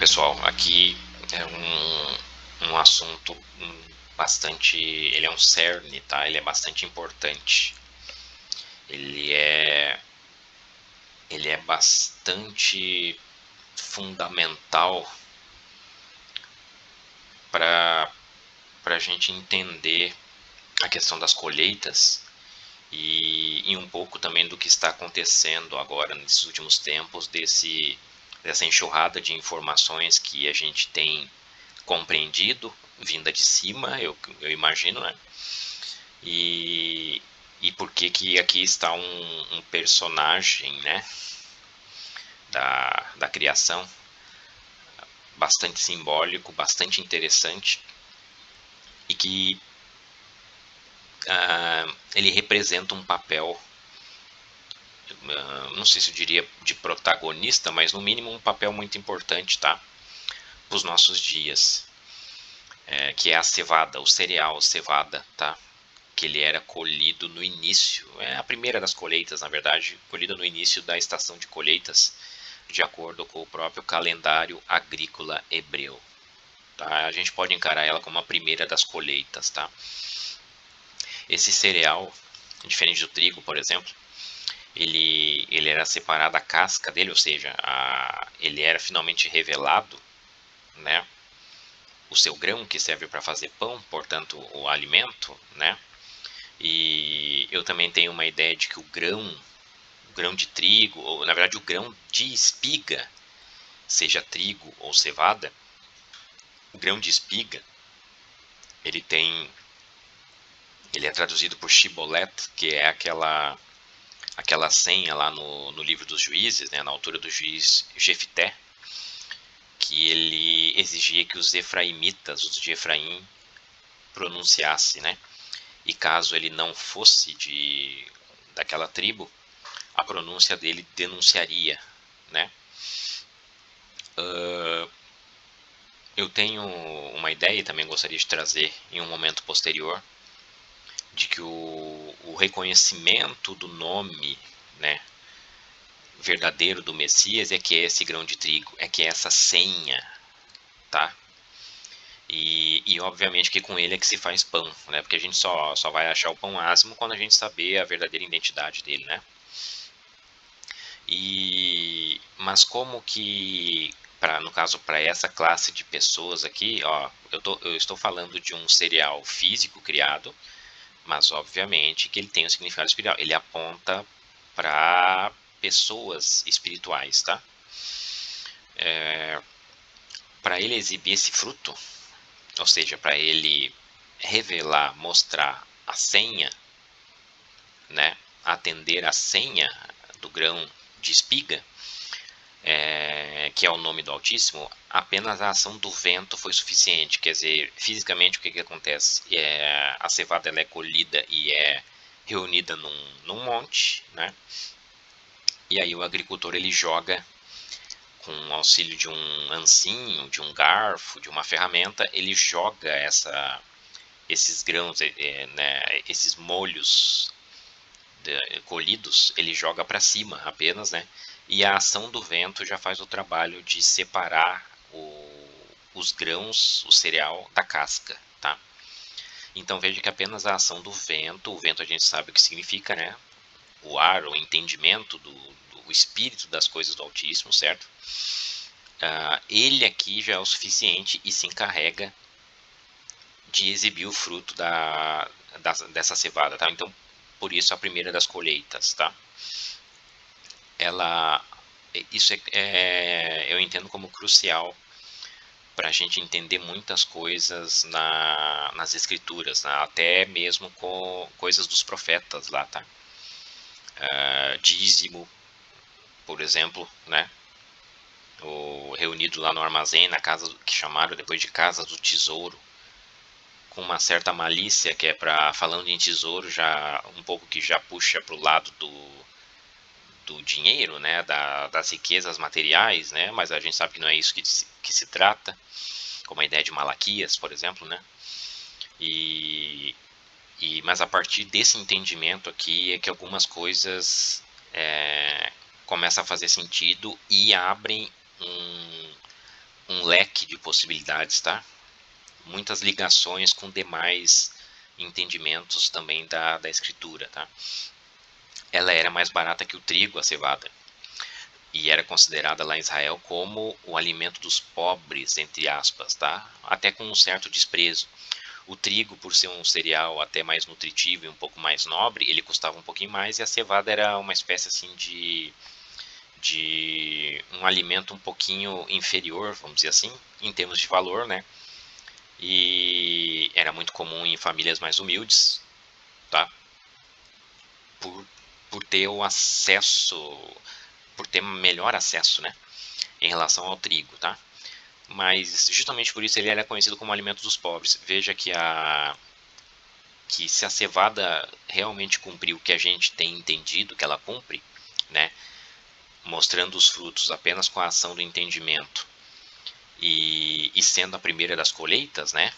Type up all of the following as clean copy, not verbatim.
Pessoal, aqui é um assunto bastante. Ele é um cerne, tá? Ele é bastante importante. Ele é, ele é bastante fundamental para a gente entender a questão das colheitas e um pouco também do que está acontecendo agora nesses últimos tempos, dessa enxurrada de informações que a gente tem compreendido vinda de cima, eu imagino, né? E, e por que que aqui está um personagem, né, da criação, bastante simbólico, bastante interessante, e que ele representa um papel, não sei se eu diria de protagonista, mas no mínimo um papel muito importante, tá? Para os nossos dias, que é a cevada, o cereal cevada, tá? Que ele era colhido no início, é a primeira das colheitas, na verdade, colhida no início da estação de colheitas, de acordo com o próprio calendário agrícola hebreu. Tá? A gente pode encarar ela como a primeira das colheitas. Tá? Esse cereal, diferente do trigo, por exemplo, ele era separado a casca dele, ou seja, ele era finalmente revelado, né? O seu grão que serve para fazer pão, portanto, o alimento, né? E eu também tenho uma ideia de que o grão de trigo, ou na verdade o grão de espiga, seja trigo ou cevada, o grão de espiga, ele tem, ele é traduzido por Shibolet, que é aquela senha lá no livro dos juízes, né, na altura do juiz Jefté, que ele exigia que os efraimitas, os de Efraim, pronunciasse, né? E caso ele não fosse daquela tribo, a pronúncia dele denunciaria, né? Eu tenho uma ideia e também gostaria de trazer em um momento posterior de que o reconhecimento do nome, né, verdadeiro do Messias é que é esse grão de trigo, é que é essa senha, tá? E obviamente que com ele é que se faz pão, né? Porque a gente só vai achar o pão asmo quando a gente saber a verdadeira identidade dele, né? Mas como que, no caso, para essa classe de pessoas aqui, ó, eu estou falando de um cereal físico criado, mas obviamente que ele tem um significado espiritual. Ele aponta para pessoas espirituais, tá? Para ele exibir esse fruto, ou seja, para ele revelar, mostrar a senha, né? Atender a senha do grão de espiga, que é o nome do Altíssimo, apenas a ação do vento foi suficiente. Quer dizer, fisicamente o que acontece? A cevada ela é colhida e é reunida num monte, né? E aí o agricultor ele joga com o auxílio de um ancinho, de um garfo, de uma ferramenta, ele joga esses grãos, né, esses molhos colhidos, ele joga para cima apenas, né? E a ação do vento já faz o trabalho de separar os grãos, o cereal, da casca, tá? Então veja que apenas a ação do vento, o vento a gente sabe o que significa, né? O ar, o entendimento do espírito das coisas do Altíssimo, certo? Ele aqui já é o suficiente e se encarrega de exibir o fruto dessa cevada, tá? Então, por isso a primeira das colheitas, tá? Isso eu entendo como crucial para a gente entender muitas coisas nas escrituras, né? Até mesmo com coisas dos profetas lá, tá? Dízimo, por exemplo, né? Reunido lá no armazém, na casa que chamaram depois de casa do tesouro, com uma certa malícia, que é para, falando em tesouro, já um pouco que já puxa para o lado do dinheiro, né, das riquezas materiais, né, mas a gente sabe que não é isso que se trata, como a ideia de Malaquias, por exemplo, né, mas a partir desse entendimento aqui é que algumas coisas começam a fazer sentido e abrem um leque de possibilidades, tá? Muitas ligações com demais entendimentos também da escritura, tá? Ela era mais barata que o trigo, a cevada, e era considerada lá em Israel como o alimento dos pobres, entre aspas, tá? Até com um certo desprezo. O trigo, por ser um cereal até mais nutritivo e um pouco mais nobre, ele custava um pouquinho mais, e a cevada era uma espécie assim de um alimento um pouquinho inferior, vamos dizer assim, em termos de valor, né? E era muito comum em famílias mais humildes, tá? Por, por ter o acesso, por ter melhor acesso, né? Em relação ao trigo, tá? Mas justamente por isso ele era conhecido como alimento dos pobres. Veja que se a cevada realmente cumprir o que a gente tem entendido que ela cumpre, né? Mostrando os frutos apenas com a ação do entendimento e sendo a primeira das colheitas, né?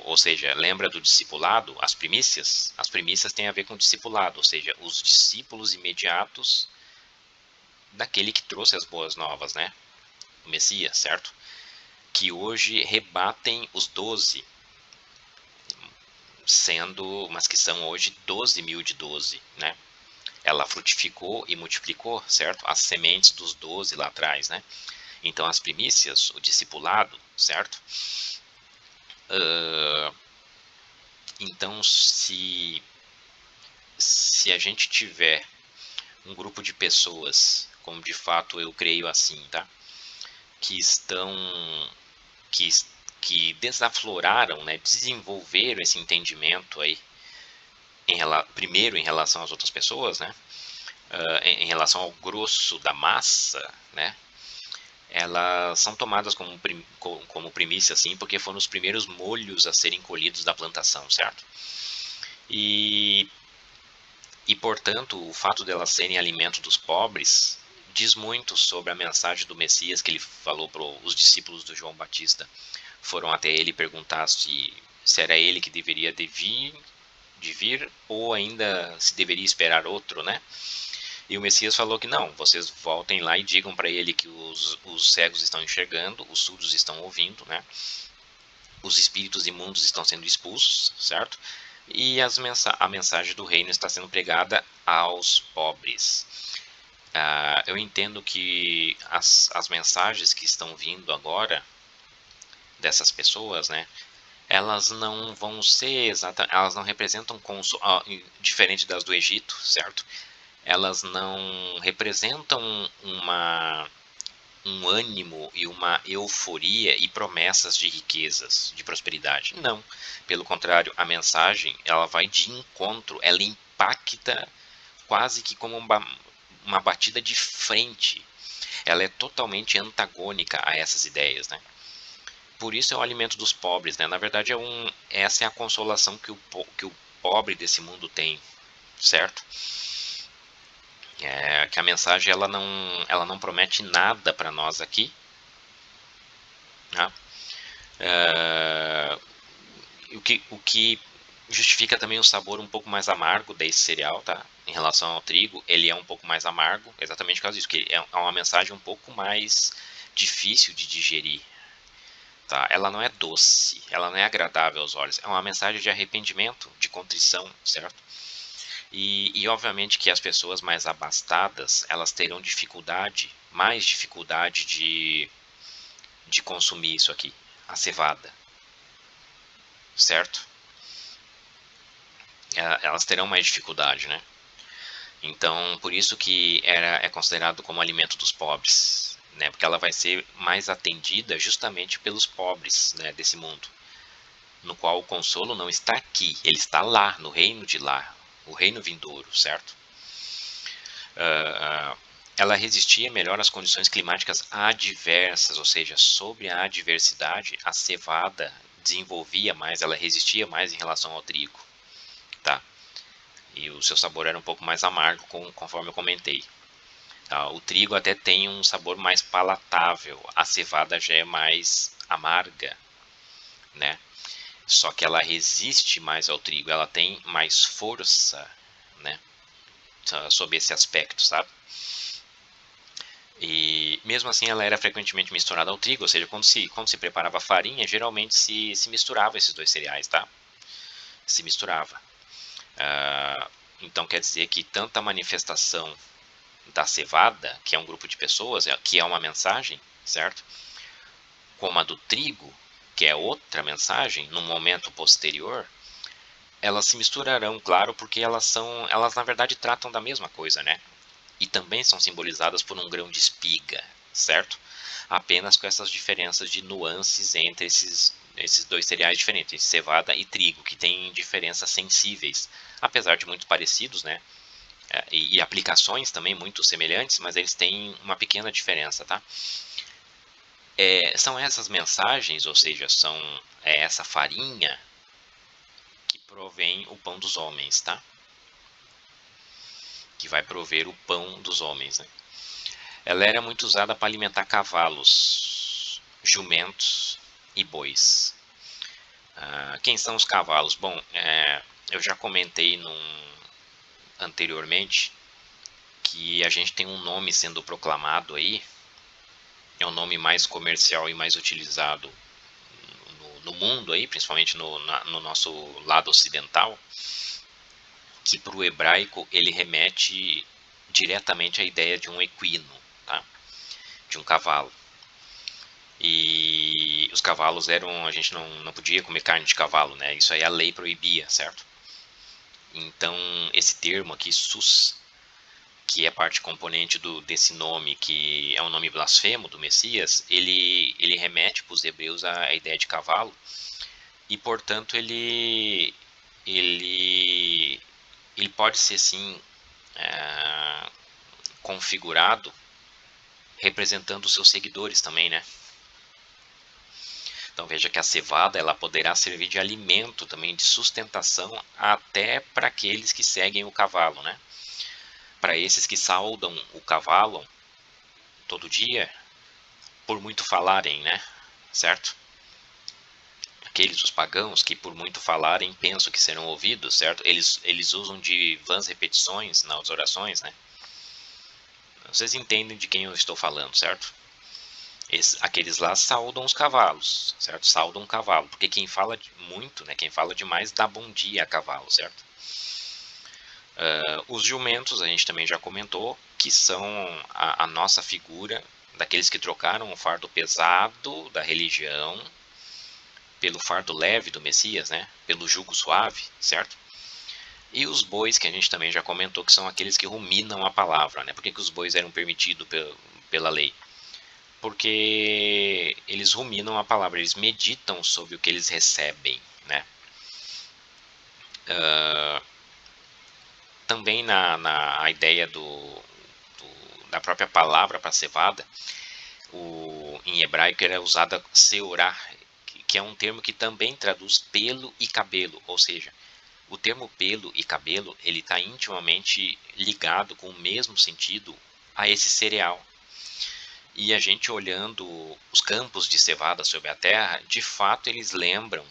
Ou seja, lembra do discipulado, as primícias? As primícias têm a ver com o discipulado, ou seja, os discípulos imediatos daquele que trouxe as boas novas, né? O Messias, certo? Que hoje rebatem os 12, mas que são hoje 12.000 de 12, né? Ela frutificou e multiplicou, certo? As sementes dos 12 lá atrás, né? Então as primícias, o discipulado, certo? Então se a gente tiver um grupo de pessoas, como de fato eu creio assim, tá? Que estão, que, que desafloraram, né? Desenvolveram esse entendimento aí, primeiro em relação às outras pessoas, né? Em relação ao grosso da massa, né? Elas são tomadas como primícia, assim, porque foram os primeiros molhos a serem colhidos da plantação, certo? E, portanto, o fato delas serem alimento dos pobres diz muito sobre a mensagem do Messias que ele falou para os discípulos do João Batista. Foram até ele perguntar se era ele que deveria de vir ou ainda se deveria esperar outro, né? E o Messias falou que não, vocês voltem lá e digam para ele que os cegos estão enxergando, os surdos estão ouvindo, né? Os espíritos imundos estão sendo expulsos, certo? E a mensagem do reino está sendo pregada aos pobres. Eu entendo que as mensagens que estão vindo agora dessas pessoas, né? Elas não vão ser elas não representam diferente das do Egito, certo? Elas não representam um ânimo e uma euforia e promessas de riquezas, de prosperidade. Não. Pelo contrário, a mensagem ela vai de encontro, ela impacta quase que como uma batida de frente. Ela é totalmente antagônica a essas ideias, né? Por isso é o alimento dos pobres, né? Na verdade, essa é a consolação que o pobre desse mundo tem, certo? Que a mensagem ela não promete nada para nós aqui, né? O que justifica também o sabor um pouco mais amargo desse cereal, tá? Em relação ao trigo, ele é um pouco mais amargo, exatamente por causa disso, que é uma mensagem um pouco mais difícil de digerir, tá? Ela não é doce, ela não é agradável aos olhos, é uma mensagem de arrependimento, de contrição, certo? E obviamente que as pessoas mais abastadas, elas terão mais dificuldade de consumir isso aqui, a cevada, certo? Elas terão mais dificuldade, né? Então, por isso que é considerado como alimento dos pobres, né? Porque ela vai ser mais atendida justamente pelos pobres, né, desse mundo, no qual o consolo não está aqui, ele está lá, no reino de lá, o reino vindouro, certo? Ela resistia melhor às condições climáticas adversas, ou seja, sobre a adversidade, a cevada desenvolvia mais, ela resistia mais em relação ao trigo, tá? E o seu sabor era um pouco mais amargo, conforme eu comentei. O trigo até tem um sabor mais palatável, a cevada já é mais amarga, né? Só que ela resiste mais ao trigo, ela tem mais força, né? Sob esse aspecto, sabe? Mesmo assim, ela era frequentemente misturada ao trigo, ou seja, quando se preparava farinha, geralmente se misturava esses dois cereais, tá? Se misturava. Então quer dizer que tanta manifestação da cevada, que é um grupo de pessoas, que é uma mensagem, certo? Como a do trigo, que é outra mensagem, num momento posterior, elas se misturarão, claro, porque elas na verdade tratam da mesma coisa, né? E também são simbolizadas por um grão de espiga, certo? Apenas com essas diferenças de nuances entre esses dois cereais diferentes, cevada e trigo, que têm diferenças sensíveis, apesar de muito parecidos, né? E aplicações também muito semelhantes, mas eles têm uma pequena diferença, tá? São essas mensagens, ou seja, é essa farinha que provém o pão dos homens, tá? Que vai prover o pão dos homens, né? Ela era muito usada para alimentar cavalos, jumentos e bois. Quem são os cavalos? Bom, eu já comentei anteriormente que a gente tem um nome sendo proclamado aí, é um nome mais comercial e mais utilizado no mundo aí, principalmente no nosso lado ocidental, que para o hebraico ele remete diretamente à ideia de um equino, tá? De um cavalo. E os cavalos a gente não podia comer carne de cavalo, né? Isso aí a lei proibia, certo? Então esse termo aqui, sus, que é parte componente desse nome, que é um nome blasfemo do Messias, ele remete para os hebreus à ideia de cavalo, e portanto ele, ele pode ser sim configurado representando os seus seguidores também, né? Então veja que a cevada ela poderá servir de alimento também, de sustentação até para aqueles que seguem o cavalo, né? Para esses que saudam o cavalo todo dia, por muito falarem, né? Certo? Aqueles, os pagãos, que por muito falarem pensam que serão ouvidos, certo? Eles usam de vãs repetições nas orações, né? Vocês entendem de quem eu estou falando, certo? Aqueles lá saudam os cavalos, certo? Saudam o cavalo, porque quem fala muito, né? Quem fala demais dá bom dia a cavalo, certo? Os jumentos a gente também já comentou, que são a nossa figura daqueles que trocaram o fardo pesado da religião pelo fardo leve do Messias, né? Pelo jugo suave, certo? E os bois, que a gente também já comentou, que são aqueles que ruminam a palavra, né? Por que os bois eram permitidos pela lei? Porque eles ruminam a palavra, eles meditam sobre o que eles recebem, né? Também na ideia da própria palavra para cevada, em hebraico era usada seorá, que é um termo que também traduz pelo e cabelo, ou seja, o termo pelo e cabelo ele está intimamente ligado com o mesmo sentido a esse cereal. E a gente olhando os campos de cevada sobre a terra, de fato eles lembram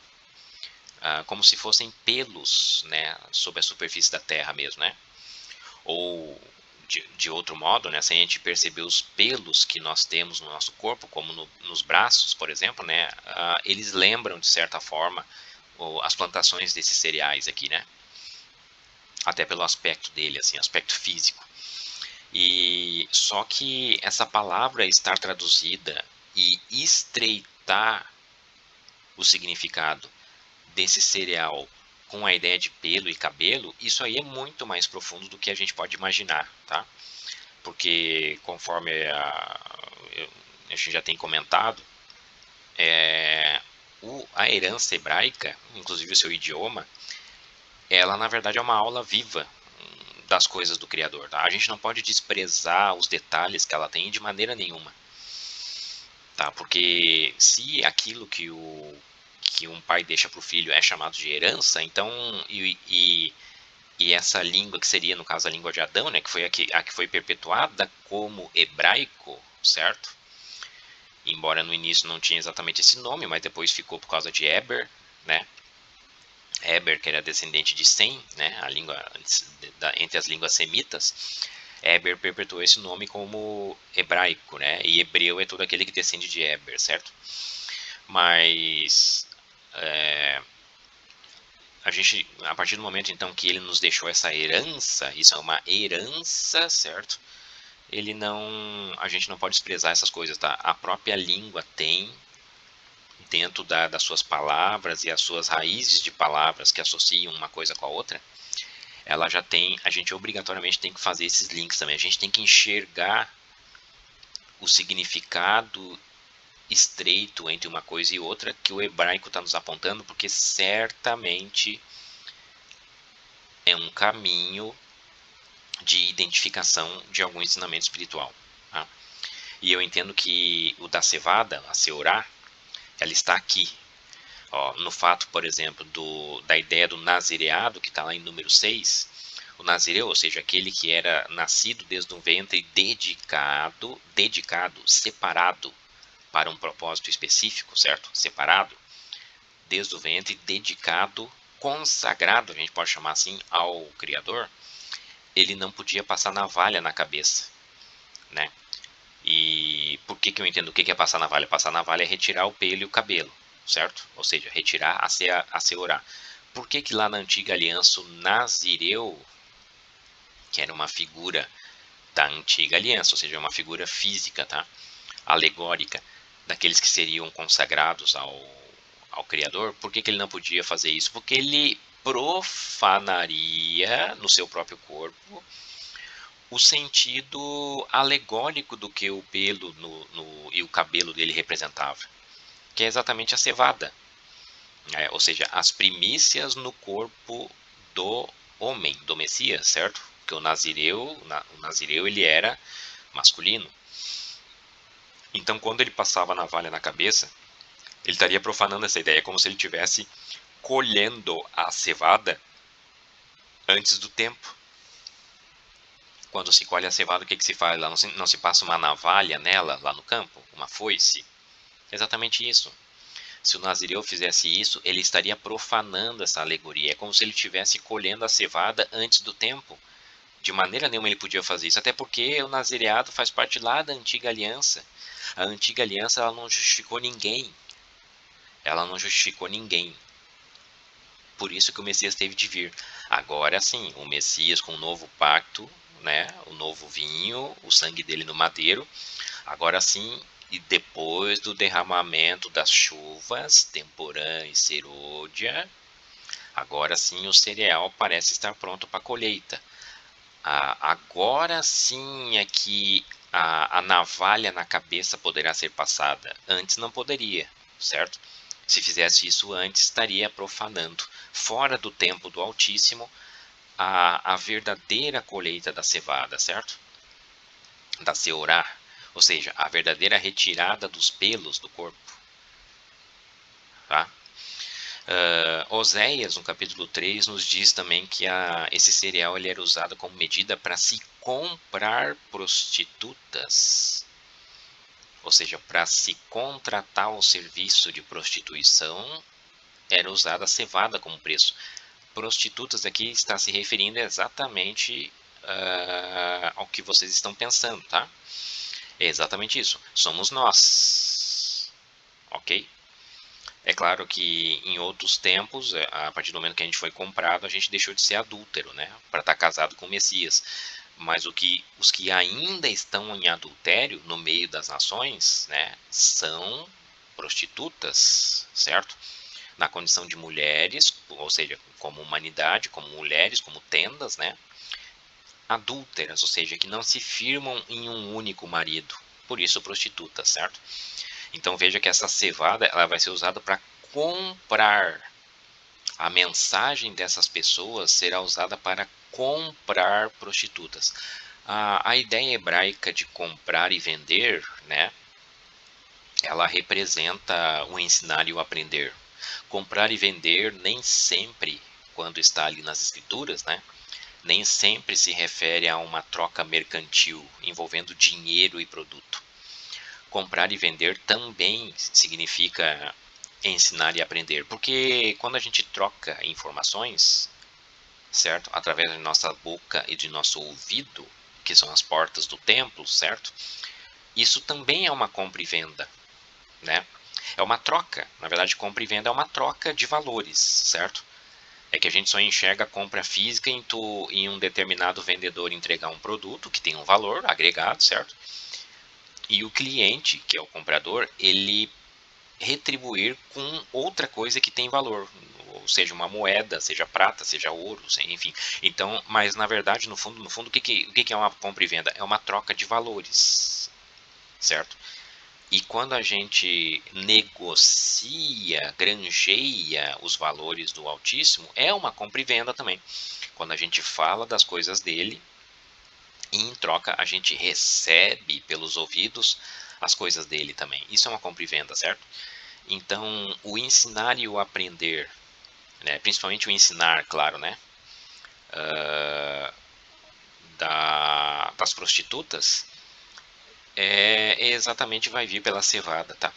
como se fossem pelos, né, sobre a superfície da terra mesmo, né? Ou de outro modo, né, se a gente perceber os pelos que nós temos no nosso corpo, como nos braços, por exemplo, né, eles lembram de certa forma as plantações desses cereais aqui, né? Até pelo aspecto dele, assim, aspecto físico. E só que essa palavra estar traduzida e estreitar o significado desse cereal com a ideia de pelo e cabelo, isso aí é muito mais profundo do que a gente pode imaginar, tá? Porque conforme a gente já tem comentado, a herança hebraica, inclusive o seu idioma, ela na verdade é uma aula viva das coisas do Criador, tá? A gente não pode desprezar os detalhes que ela tem de maneira nenhuma, tá? Porque se aquilo que um pai deixa para o filho é chamado de herança, então e essa língua que seria no caso a língua de Adão, né, que foi a que foi perpetuada como hebraico, certo? Embora no início não tinha exatamente esse nome, mas depois ficou por causa de Eber, né? Eber, que era descendente de Sem, né, a língua entre as línguas semitas. Eber perpetuou esse nome como hebraico, né? E hebreu é todo aquele que descende de Eber, certo? Mas a gente, a partir do momento então que ele nos deixou essa herança, isso é uma herança, certo? Ele não, a gente não pode desprezar essas coisas, tá? A própria língua tem dentro das suas palavras e as suas raízes de palavras que associam uma coisa com a outra, ela já tem, a gente obrigatoriamente tem que fazer esses links também. A gente tem que enxergar o significado estreito entre uma coisa e outra que o hebraico está nos apontando, porque certamente é um caminho de identificação de algum ensinamento espiritual. Tá? E eu entendo que o da cevada, a seorá, ela está aqui. Ó, no fato, por exemplo, da ideia do nazireado, que está lá em número 6, o nazireu, ou seja, aquele que era nascido desde o ventre, dedicado, separado para um propósito específico, certo? Separado, desde o ventre, dedicado, consagrado, a gente pode chamar assim, ao Criador, ele não podia passar navalha na cabeça, né? E por que eu entendo o que é passar navalha? Passar navalha é retirar o pelo e o cabelo, certo? Ou seja, retirar a seorá. Por que lá na antiga aliança o nazireu, que era uma figura da antiga aliança, ou seja, uma figura física, tá? Alegórica, daqueles que seriam consagrados ao Criador, por que ele não podia fazer isso? Porque ele profanaria no seu próprio corpo o sentido alegórico do que o pelo e o cabelo dele representava, que é exatamente a cevada, ou seja, as primícias no corpo do homem, do Messias, certo? Porque o Nazireu ele era masculino. Então, quando ele passava a navalha na cabeça, ele estaria profanando essa ideia, como se ele estivesse colhendo a cevada antes do tempo. Quando se colhe a cevada, o que se faz? Lá não se passa uma navalha nela, lá no campo? Uma foice? É exatamente isso. Se o Nazireu fizesse isso, ele estaria profanando essa alegoria. É como se ele estivesse colhendo a cevada antes do tempo. De maneira nenhuma ele podia fazer isso, até porque o nazireado faz parte lá da antiga aliança. A antiga aliança ela não justificou ninguém. Ela não justificou ninguém. Por isso que o Messias teve de vir. Agora sim, o Messias com o novo pacto, né, o novo vinho, o sangue dele no madeiro. Agora sim, e depois do derramamento das chuvas, temporã e serôdia, agora sim o cereal parece estar pronto para a colheita. Agora sim é que a navalha na cabeça poderá ser passada. Antes não poderia, certo? Se fizesse isso antes, estaria profanando, fora do tempo do Altíssimo, a verdadeira colheita da cevada, certo? Da seorá, ou seja, a verdadeira retirada dos pelos do corpo. Tá? Oséias, no capítulo 3, nos diz também que esse cereal ele era usado como medida para se comprar prostitutas. Ou seja, para se contratar o serviço de prostituição, era usada a cevada como preço. Prostitutas aqui está se referindo exatamente ao que vocês estão pensando, tá? É exatamente isso. Somos nós. Ok? É claro que em outros tempos, a partir do momento que a gente foi comprado, a gente deixou de ser adúltero, né? Para estar casado com o Messias. Mas os que ainda estão em adultério no meio das nações, né, são prostitutas, certo? Na condição de mulheres, ou seja, como humanidade, como mulheres, como tendas, né? Adúlteras, ou seja, que não se firmam em um único marido. Por isso prostitutas, certo? Então veja que essa cevada ela vai ser usada para comprar. A mensagem dessas pessoas será usada para comprar prostitutas. A ideia hebraica de comprar e vender, né, ela representa o ensinar e o aprender. Comprar e vender nem sempre, quando está ali nas escrituras, né, nem sempre se refere a uma troca mercantil envolvendo dinheiro e produto. Comprar e vender também significa ensinar e aprender, porque quando a gente troca informações, certo? Através de nossa boca e de nosso ouvido, que são as portas do templo, certo? Isso também é uma compra e venda, né? É uma troca, na verdade compra e venda é uma troca de valores, certo? É que a gente só enxerga a compra física em um determinado vendedor entregar um produto que tem um valor agregado, certo? E o cliente, que é o comprador, ele retribuir com outra coisa que tem valor, ou seja, uma moeda, seja prata, seja ouro, enfim. Então, mas na verdade, no fundo, o que é uma compra e venda? É uma troca de valores, certo? E quando a gente negocia, granjeia os valores do Altíssimo, é uma compra e venda também. Quando a gente fala das coisas dele, e em troca a gente recebe pelos ouvidos as coisas dele também. Isso é uma compra e venda, certo? Então, o ensinar e o aprender, né, principalmente o ensinar, claro, né, das prostitutas, exatamente vai vir pela cevada, tá?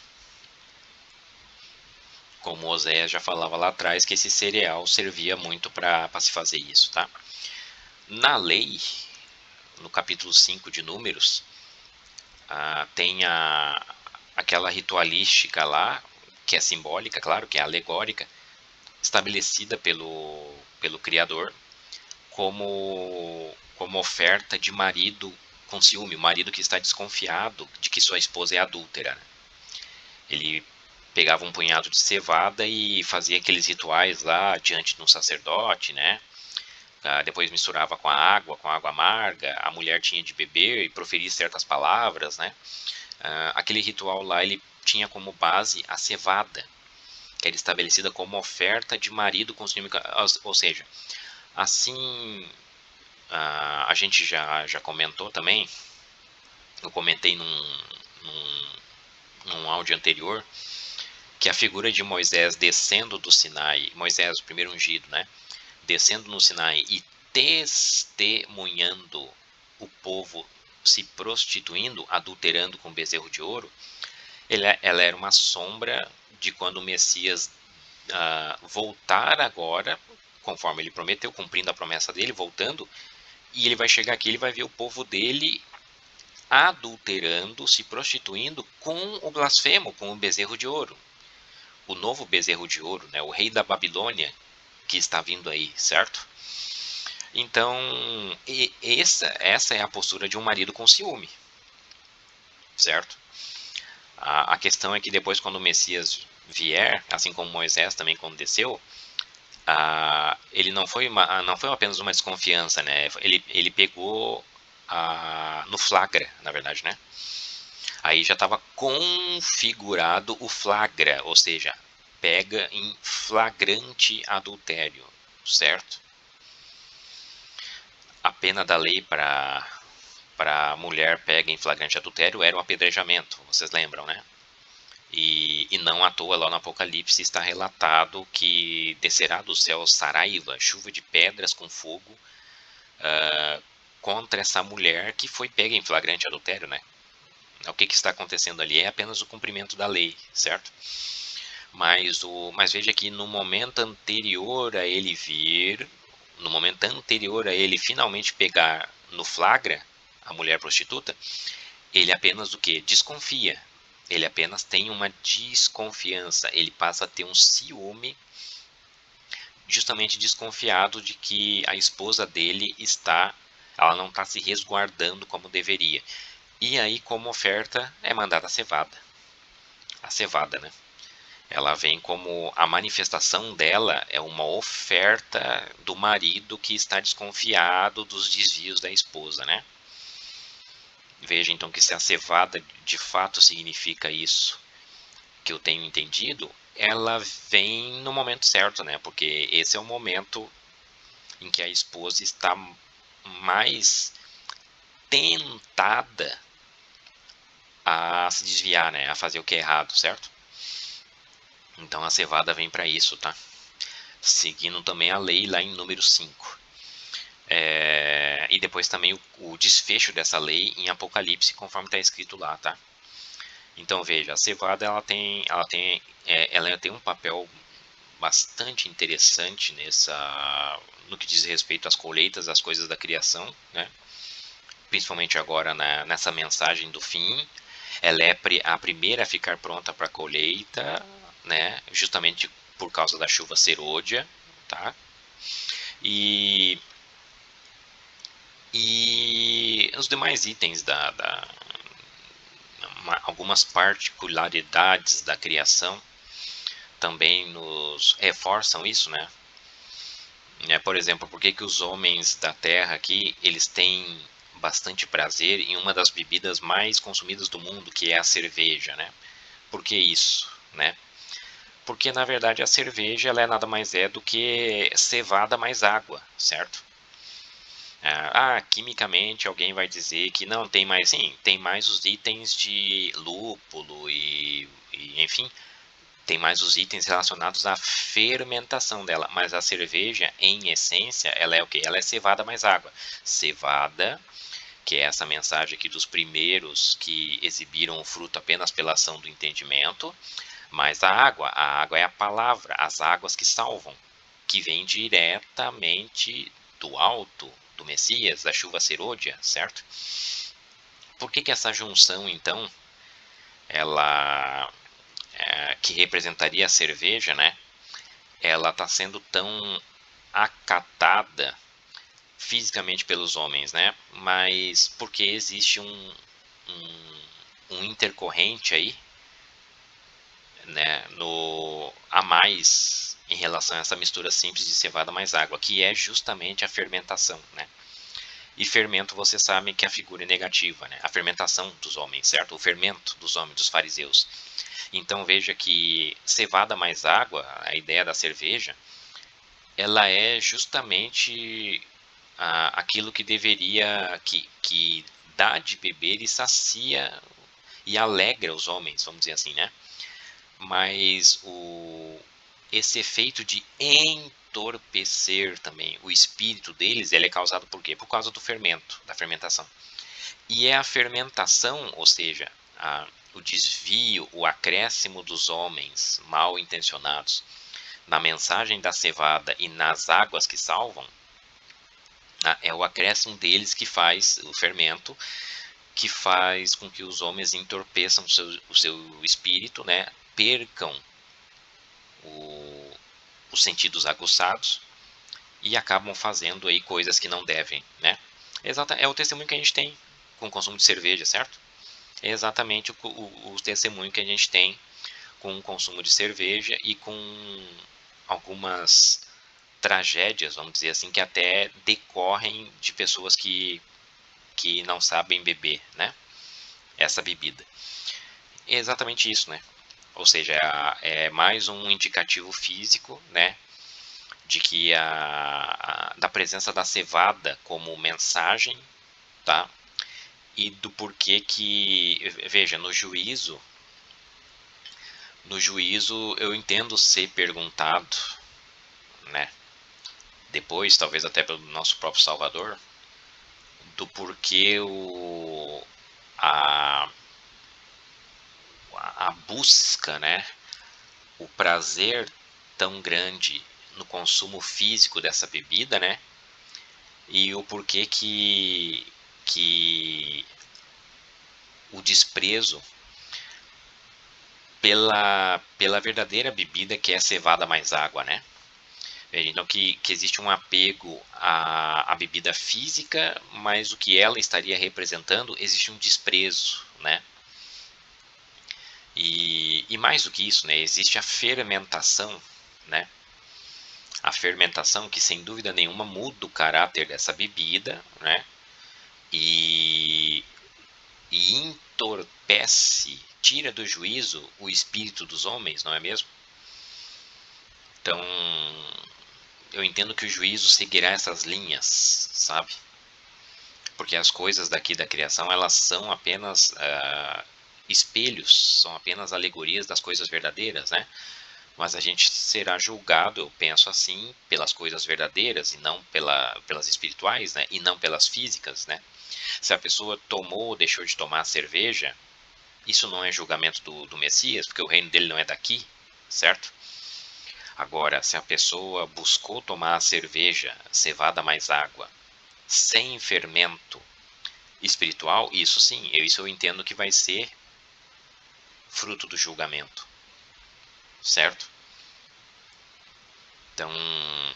Como Oséias já falava lá atrás, que esse cereal servia muito para se fazer isso, tá? Na lei, no capítulo 5 de Números, tem aquela ritualística lá, que é simbólica, claro, que é alegórica, estabelecida pelo Criador, como oferta de marido com ciúme, o marido que está desconfiado de que sua esposa é adúltera, né? Ele pegava um punhado de cevada e fazia aqueles rituais lá diante de um sacerdote, né? Depois misturava com água amarga, a mulher tinha de beber e proferir certas palavras, né? Aquele ritual lá, ele tinha como base a cevada, que era estabelecida como oferta de marido com ciúme, ou seja, assim, a gente já comentou também, eu comentei num áudio anterior, que a figura de Moisés descendo do Sinai, Moisés, o primeiro ungido, né, descendo no Sinai e testemunhando o povo se prostituindo, adulterando com bezerro de ouro, ela era uma sombra de quando o Messias voltar agora, conforme ele prometeu, cumprindo a promessa dele, voltando, e ele vai chegar aqui, ele vai ver o povo dele adulterando, se prostituindo com o blasfemo, com o bezerro de ouro. O novo bezerro de ouro, né, o rei da Babilônia, que está vindo aí, certo? Então, essa é a postura de um marido com ciúme, certo? A questão é que depois, quando o Messias vier, assim como Moisés também quando desceu, ele não foi apenas uma desconfiança, né? Ele pegou no flagra, na verdade, né? Aí já estava configurado o flagra, ou seja, pega em flagrante adultério, certo? A pena da lei para mulher pega em flagrante adultério era o apedrejamento, vocês lembram, né? E não à toa lá no Apocalipse está relatado que descerá do céu saraiva, chuva de pedras com fogo, contra essa mulher que foi pega em flagrante adultério, né? O que está acontecendo ali é apenas o cumprimento da lei, certo? Mas veja que no momento anterior a ele vir, no momento anterior a ele finalmente pegar no flagra a mulher prostituta, ele apenas o que? Desconfia. Ele apenas tem uma desconfiança. Ele passa a ter um ciúme, justamente desconfiado de que a esposa dele ela não está se resguardando como deveria. E aí, como oferta, é mandada a cevada. A cevada, né? Ela vem como a manifestação dela é uma oferta do marido que está desconfiado dos desvios da esposa, né? Veja então que se a cevada de fato significa isso, que eu tenho entendido, ela vem no momento certo, né? Porque esse é o momento em que a esposa está mais tentada a se desviar, né? A fazer o que é errado, certo? Então a cevada vem para isso, tá? Seguindo também a lei lá em número 5. E depois também o desfecho dessa lei em Apocalipse, conforme está escrito lá, tá? Então veja, a cevada ela tem um papel bastante interessante no que diz respeito às colheitas, às coisas da criação, né? principalmente agora nessa mensagem do fim. Ela é a primeira a ficar pronta para a colheita, né? Justamente por causa da chuva serôdia, tá? E, e os demais itens algumas particularidades da criação também nos reforçam isso, né? Por exemplo, por que que os homens da Terra aqui, eles têm bastante prazer em uma das bebidas mais consumidas do mundo, que é a cerveja, né? Por que isso, né? Porque na verdade a cerveja ela é nada mais é do que cevada mais água, certo? Quimicamente alguém vai dizer que não tem mais, sim, tem mais os itens de lúpulo e enfim, tem mais os itens relacionados à fermentação dela, mas a cerveja, em essência, ela é o quê? Ela é cevada mais água. Cevada, que é essa mensagem aqui dos primeiros que exibiram o fruto apenas pela ação do entendimento, mas a água é a palavra, as águas que salvam, que vem diretamente do alto, do Messias, da chuva serôdia, certo? Por que que essa junção, então, ela que representaria a cerveja, né? Ela está sendo tão acatada fisicamente pelos homens, né? Mas porque existe um intercorrente aí, né? A mais em relação a essa mistura simples de cevada mais água, que é justamente a fermentação, né? E fermento, você sabe que é a figura negativa, né? A fermentação dos homens, certo? O fermento dos homens, dos fariseus. Então veja que cevada mais água, a ideia da cerveja, ela é justamente aquilo que deveria, que dá de beber e sacia e alegra os homens, vamos dizer assim, né? Mas esse efeito de entorpecer também o espírito deles, ele é causado por quê? Por causa do fermento, da fermentação. E é a fermentação, ou seja, o desvio, o acréscimo dos homens mal intencionados na mensagem da cevada e nas águas que salvam, é o acréscimo deles que faz o fermento, que faz com que os homens entorpeçam o seu espírito, né? Percam os sentidos aguçados e acabam fazendo aí coisas que não devem, né? É o testemunho que a gente tem com o consumo de cerveja, certo? É exatamente o testemunho que a gente tem com o consumo de cerveja e com algumas tragédias, vamos dizer assim, que até decorrem de pessoas que não sabem beber, né? Essa bebida. É exatamente isso, né? Ou seja, é mais um indicativo físico, né? De que da presença da cevada como mensagem, tá? E do porquê que, veja, no juízo eu entendo ser perguntado, né? Depois, talvez até pelo nosso próprio Salvador, do porquê a, a busca, né? O prazer tão grande no consumo físico dessa bebida, né? E o porquê que o desprezo pela verdadeira bebida que é a cevada mais água, né? Então que existe um apego à bebida física, mas o que ela estaria representando, existe um desprezo, né? E mais do que isso, né? Existe a fermentação, né? A fermentação que sem dúvida nenhuma muda o caráter dessa bebida, né? E, e entorpece, tira do juízo o espírito dos homens, não é mesmo? Então, eu entendo que o juízo seguirá essas linhas, sabe? Porque as coisas daqui da criação, elas são apenas espelhos, são apenas alegorias das coisas verdadeiras, né? Mas a gente será julgado, eu penso assim, pelas coisas verdadeiras e não pelas espirituais, né? E não pelas físicas, né? Se a pessoa tomou ou deixou de tomar a cerveja, isso não é julgamento do Messias, porque o reino dele não é daqui, certo? Agora, se a pessoa buscou tomar a cerveja, cevada mais água, sem fermento, espiritual, isso sim, isso eu entendo que vai ser fruto do julgamento, certo? Então,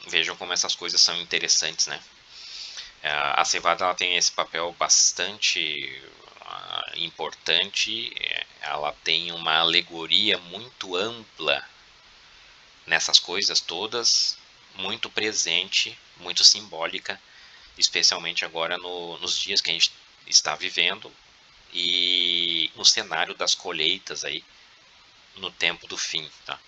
vejam como essas coisas são interessantes, né? A cevada ela tem esse papel bastante importante, ela tem uma alegoria muito ampla nessas coisas todas, muito presente, muito simbólica, especialmente agora nos dias que a gente está vivendo e no cenário das colheitas aí no tempo do fim, tá?